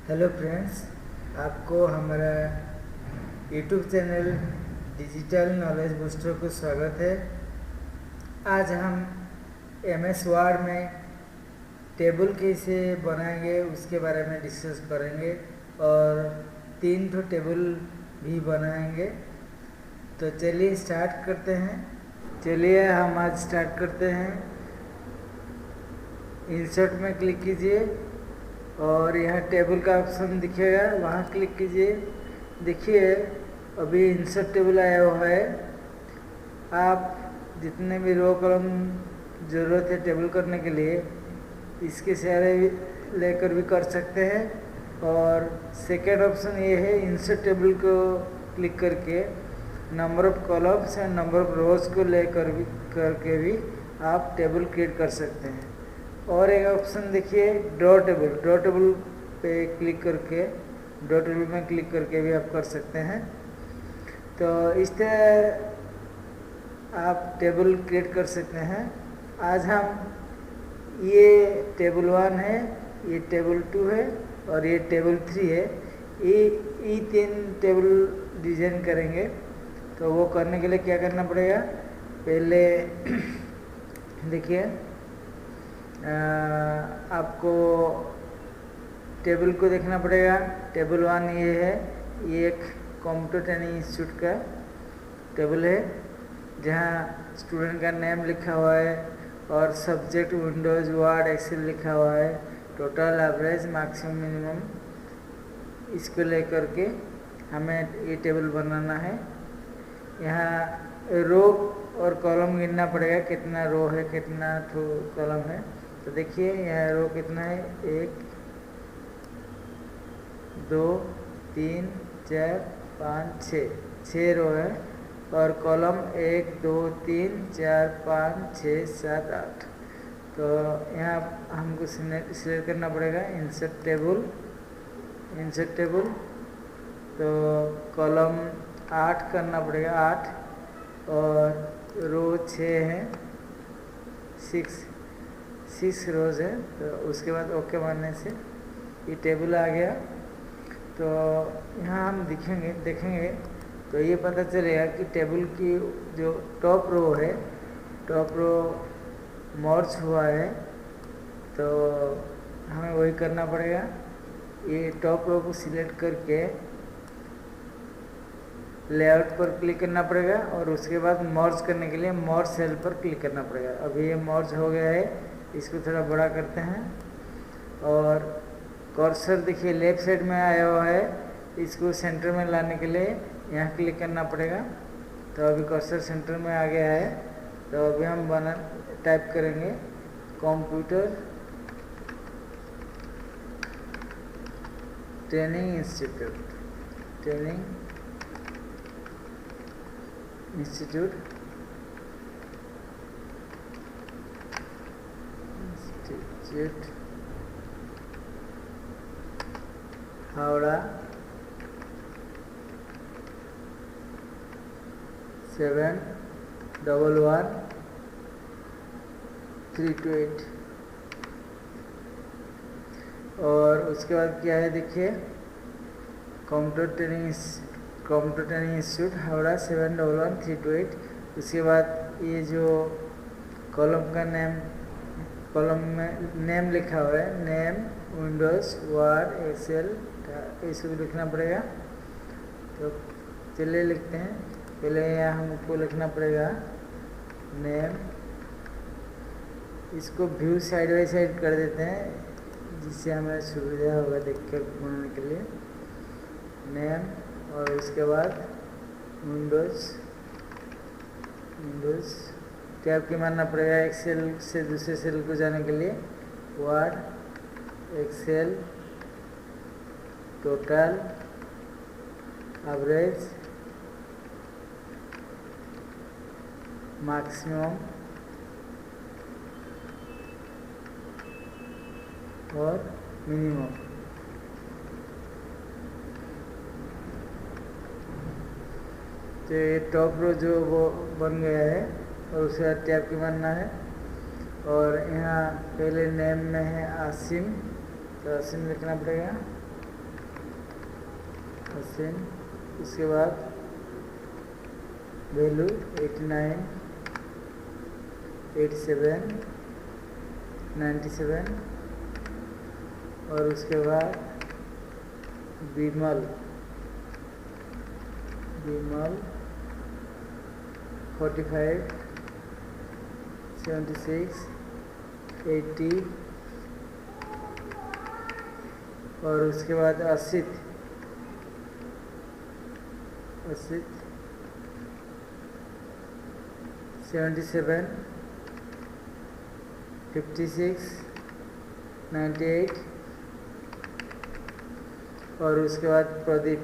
Hello friends, आपको हमारा YouTube channel digital knowledge booster को स्वागत है। आज हम एमएस वर्ड में टेबल कैसे बनाएंगे उसके बारे में डिस्कस करेंगे और 3 टेबल भी बनाएंगे। तो चलिए स्टार्ट करते हैं। चलिए हम आज स्टार्ट करते हैं। इंसर्ट में क्लिक कीजिए और यहाँ टेबल का ऑप्शन दिखेगा, वहाँ क्लिक कीजिए। देखिए अभी इंसर्ट टेबल आया हुआ है। आप जितने भी रो कॉलम ज़रूरत है टेबल करने के लिए इसके सारे लेकर भी कर सकते हैं। और सेकेंड ऑप्शन ये है, इंसर्ट टेबल को क्लिक करके number of columns and number of रोज को लेकर भी करके भी आप टेबल क्रिएट कर सकते हैं। और एक ऑप्शन देखिए ड्रॉ टेबल पे क्लिक करके ड्रॉ टेबल में क्लिक करके भी आप कर सकते हैं। तो इस तरह आप टेबल क्रिएट कर सकते हैं। आज हम ये टेबल 1 है, ये टेबल 2 है और ये टेबल 3 है। ये 3 टेबल डिजाइन करेंगे। तो वो करने के लिए क्या करना पड़ेगा, पहले देखिए आपको टेबल को देखना पड़ेगा। टेबल 1 ये है, ये एक कंप्यूटर ट्रेनिंग इंस्टीट्यूट का टेबल है जहाँ स्टूडेंट का नेम लिखा हुआ है और सब्जेक्ट विंडोज़ वर्ड एक्सेल लिखा हुआ है, टोटल एवरेज मैक्सिमम मिनिमम, इसको लेकर के हमें ये टेबल बनाना है। यहाँ रो और कॉलम गिनना पड़ेगा, कितना रो है कितना कॉलम है। तो देखिए यहाँ रो कितना है, 1 2 3 4 5 6 रो है और कॉलम 1 2 3 4 5 6 7 8। तो यहाँ हमको सिलेक्ट करना पड़ेगा इंसर्ट टेबल। तो कॉलम 8 करना पड़ेगा, 8 और रो 6 है, 6 रोज है। तो उसके बाद ओके मारने से ये टेबल आ गया। तो यहाँ हम देखेंगे तो ये पता चलेगा कि टेबल की जो टॉप रो है, टॉप रो मर्ज हुआ है। तो हमें वही करना पड़ेगा, ये टॉप रो को सिलेक्ट करके लेआउट पर क्लिक करना पड़ेगा और उसके बाद मर्ज करने के लिए मर्ज सेल पर क्लिक करना पड़ेगा। अभी ये मर्ज हो गया है, इसको थोड़ा बड़ा करते हैं और कर्सर देखिए लेफ्ट साइड में आया हुआ है, इसको सेंटर में लाने के लिए यहाँ क्लिक करना पड़ेगा। तो अभी कर्सर सेंटर में आ गया है। तो अभी हम टाइप करेंगे कंप्यूटर ट्रेनिंग इंस्टीट्यूट हावड़ा 711328। और उसके बाद क्या है देखिए, कंप्यूटर ट्रेनिंग इंस्टीट्यूट हावड़ा 711328। उसके बाद ये जो कॉलम का कॉलम में नेम लिखा हुआ है, नेम विंडोज़ वर्ड एक्सेल, इसको भी लिखना पड़ेगा। तो चलिए लिखते हैं। पहले यहाँ हमको लिखना पड़ेगा नेम, इसको व्यू साइड बाई साइड कर देते हैं जिससे हमें सुविधा होगा देख कर बनाने के लिए। नेम और उसके बाद विंडोज़ टैब की मारना पड़ेगा। एक्सेल से दूसरे सेल को जाने के लिए Word Excel, total average maximum और मिनिमम। तो ये टॉप रो जो वो बन गया है और उसे टैब की मारना है। और यहाँ पहले नेम में है आसिम, तो आसिम लिखना पड़ेगा। हसन, उसके बाद वैल्यू 89, 87, 97 और उसके बाद विमल 45, 76, 80 और उसके बाद असित 77, 56, 98 और उसके बाद प्रदीप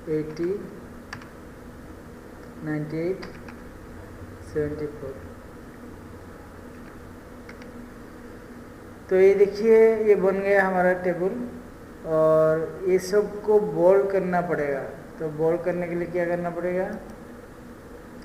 80, 98, 74। तो ये देखिए ये बन गया हमारा टेबल और ये सब को बोल्ड करना पड़ेगा। तो बोल्ड करने के लिए क्या करना पड़ेगा,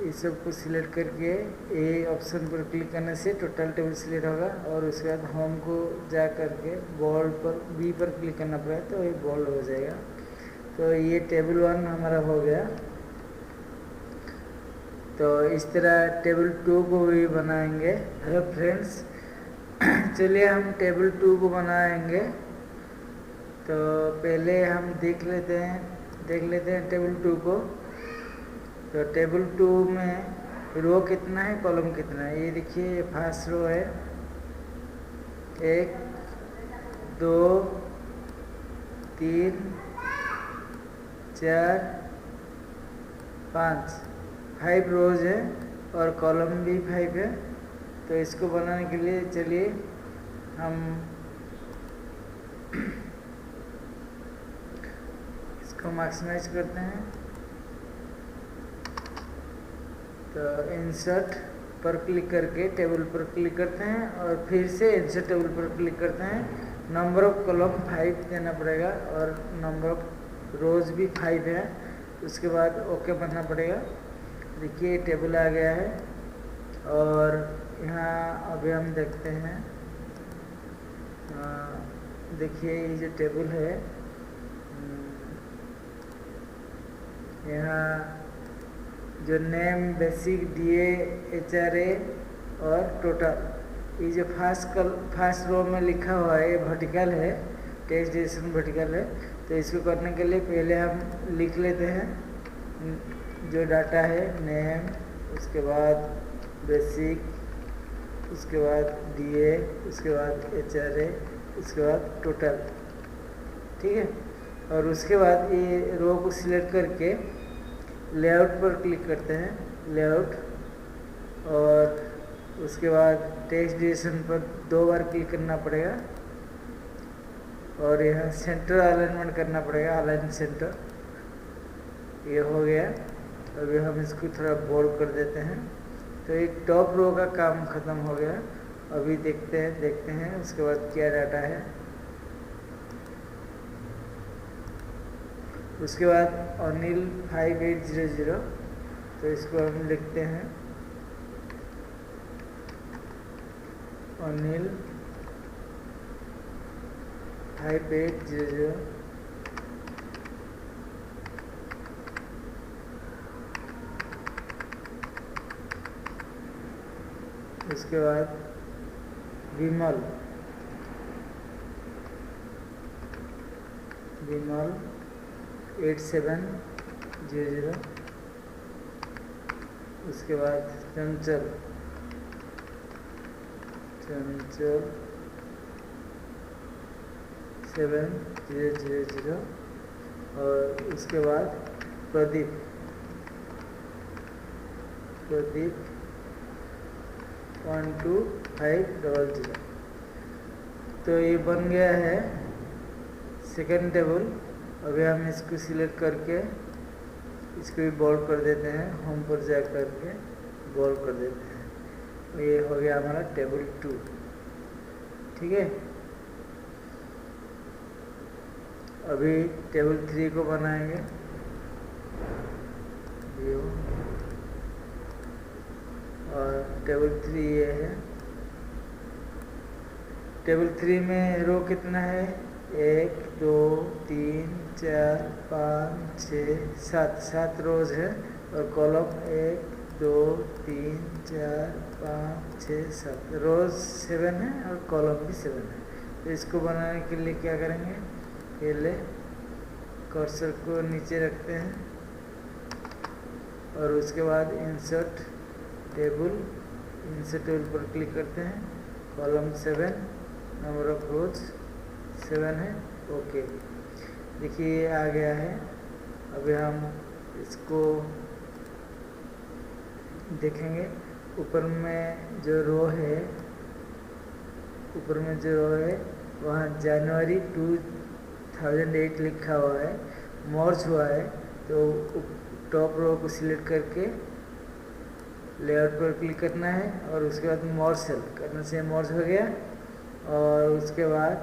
इस सब को सिलेक्ट करके ए ऑप्शन पर क्लिक करने से टोटल टेबल सिलेक्ट होगा और उसके बाद होम को जा करके बोल्ड पर बी पर क्लिक करना पड़ेगा तो ये बोल्ड हो जाएगा। तो ये टेबल 1 हमारा हो गया। तो इस तरह टेबल 2 को भी बनाएंगे। हेलो फ्रेंड्स, चलिए हम टेबल 2 को बनाएंगे। तो पहले हम देख लेते हैं टेबल 2 को। तो टेबल 2 में रो कितना है, कॉलम कितना है, ये देखिए ये फर्स्ट रो है 1, 2, 3, 4, 5 रोज है और कॉलम भी 5 है। तो इसको बनाने के लिए चलिए हम इसको मैक्सिमाइज करते हैं। तो इंसर्ट पर क्लिक करके टेबल पर क्लिक करते हैं और फिर से इंसर्ट टेबल पर क्लिक करते हैं। नंबर ऑफ कॉलम 5 देना पड़ेगा और नंबर ऑफ रोज भी 5 है। उसके बाद ओके बनना पड़ेगा। देखिए टेबल आ गया है और यहाँ अभी हम देखते हैं, देखिए ये जो टेबल है यहाँ जो नेम, बेसिक, डीए, एचआरए और टोटल, ये जो फर्स्ट रो में लिखा हुआ है ये वर्टिकल है, टेक्स्ट डिस्क्रिप्शन वर्टिकल है। तो इसको करने के लिए पहले हम लिख लेते हैं जो डाटा है, नेम, उसके बाद बेसिक, उसके बाद डीए, उसके बाद एचआरए, उसके बाद टोटल, ठीक है। और उसके बाद ये रो को सिलेक्ट करके लेआउट पर क्लिक करते हैं, लेआउट, और उसके बाद टेक्स्ट डिस्क्रिप्शन पर 2 बार क्लिक करना पड़ेगा और यहाँ सेंटर अलाइनमेंट करना पड़ेगा, अलाइन सेंटर। ये हो गया। अभी हम इसको थोड़ा बोल्ड कर देते हैं। तो एक टॉप रो का काम ख़त्म हो गया। अभी देखते हैं उसके बाद क्या डाटा है। उसके बाद अनिल 5800, तो इसको हम लिखते हैं अनिल 5800। उसके बाद विमल 8700। उसके बाद चंचल 7000 और उसके बाद प्रदीप 12500। तो ये बन गया है सेकेंड टेबल। अभी हम इसको सिलेक्ट करके इसको भी बोल्ड कर देते हैं, होम पर जा करके बोल्ड कर देते हैं। तो ये हो गया हमारा टेबल 2, ठीक है। अभी टेबल 3 को बनाएंगे। व्यू और टेबल 3 ये है। टेबल 3 में रो कितना है? 1 2 3 4 5 6 7 रोज है, और कॉलम 1 2 3 4 5 6 7 रोज 7 है और कॉलम भी 7 है। तो इसको बनाने के लिए क्या करेंगे? पहले कर्सर को नीचे रखते हैं और उसके बाद इंसर्ट टेबल पर क्लिक करते हैं। कॉलम 7, नंबर ऑफ रोज 7 है। ओके, देखिए ये आ गया है। अभी हम इसको देखेंगे। ऊपर में जो रो है वहाँ जनवरी 2008 लिखा हुआ है, मर्ज हुआ है। तो टॉप रो को सिलेक्ट करके लेआउट पर क्लिक करना है और उसके बाद मर्ज सेलेक्ट करने से मर्ज हो गया। और उसके बाद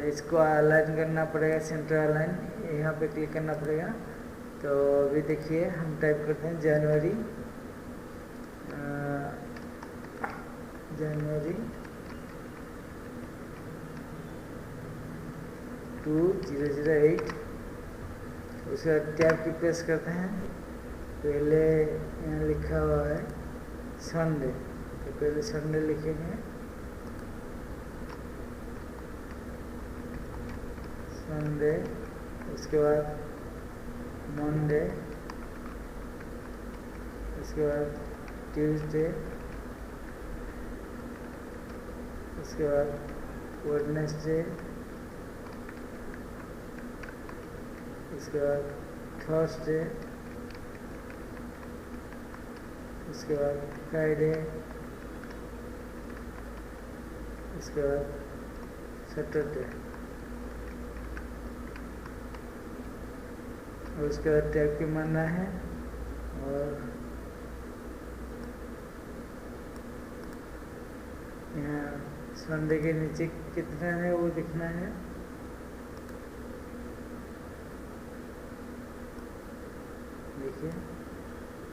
इसको अलाइन करना पड़ेगा, सेंटर अलाइन, यहाँ पे क्लिक करना पड़ेगा। तो अभी देखिए हम टाइप करते हैं जनवरी 2008। उसके बाद टैब की प्रेस करते हैं। पहले यहाँ लिखा हुआ है संडे, तो पहले संडे लिखेंगे। संडे, उसके बाद मंडे, उसके बाद ट्यूसडे, उसके बाद वेडनेसडे, उसके बाद थर्सडे, उसके बाद फ्राइडे, उसके बाद सैटरडे, और उसके बाद टैब की मानना है। और यहाँ संडे के नीचे कितना है वो दिखना है। देखिए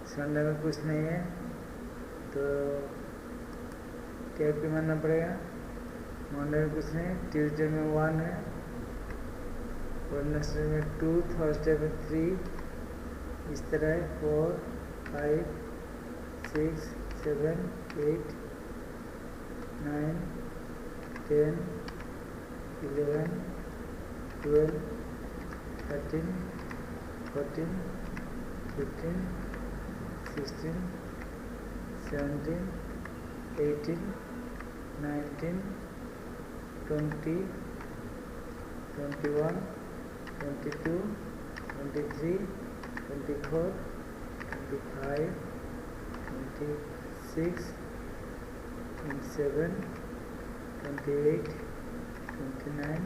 संडे में कुछ नहीं है, तो टैब पे मानना पड़ेगा। मंडे में कुछ नहीं, ट्यूसडे में 1 है, वेडनेसडे में 2, थर्सडे में 3, इस तरह है 4 5 6 7 8 9 10 11 12 13 14 15 16 17 18 19 20 21 22 23 24 25 26 27 28 29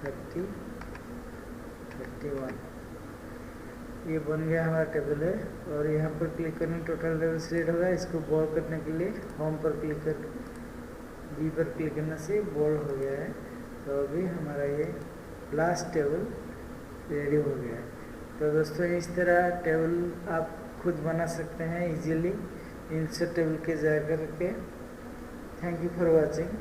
30 31। ये बन गया हमारा टेबल है। और यहाँ पर क्लिक करने टोटल टेबल सिलेक्ट होगा। इसको बोल्ड करने के लिए होम पर क्लिक कर बी पर क्लिक करने से बोल्ड हो गया है। तो अभी हमारा ये लास्ट टेबल रेडी हो गया है। तो दोस्तों इस तरह टेबल आप खुद बना सकते हैं इजीली इंसर्ट टेबल के जा कर के। Thank you for watching.